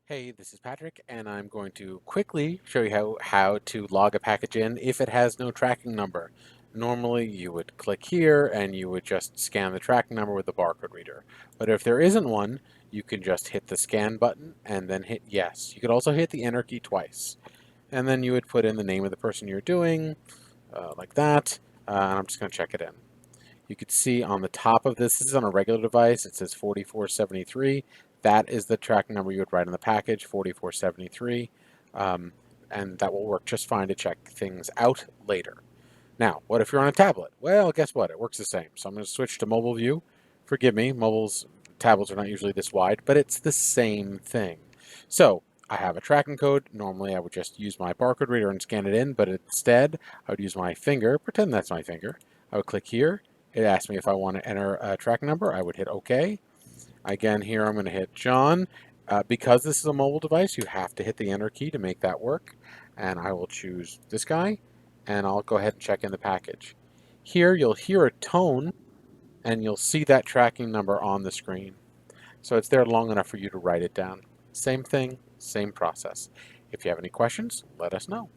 Hey, this is Patrick, and I'm going to quickly show you how to log a package in if it has no tracking number. Normally, you would click here and you would just scan the tracking number with the barcode reader. But if there isn't one, you can just hit the scan button and then hit yes. You could also hit the enter key twice. And then you would put in the name of the person you're doing, like that, and I'm just going to check it in. You could see on the top of this is on a regular device, it says 4473. That is the tracking number you would write in the package, 4473. Um, and that will work just fine to check things out later. Now, what if you're on a tablet? Well, guess what? It works the same. So I'm going to switch to mobile view. Forgive me, tablets are not usually this wide, but it's the same thing. So I have a tracking code. Normally I would just use my barcode reader and scan it in, but instead I would use my finger, pretend that's my finger. I would click here. It asks me if I want to enter a tracking number. I would hit OK. Again, here I'm going to hit John. Because this is a mobile device, you have to hit the enter key to make that work. And I will choose this guy, and I'll go ahead and check in the package. Here you'll hear a tone, and you'll see that tracking number on the screen. So it's there long enough for you to write it down. Same thing, same process. If you have any questions, let us know.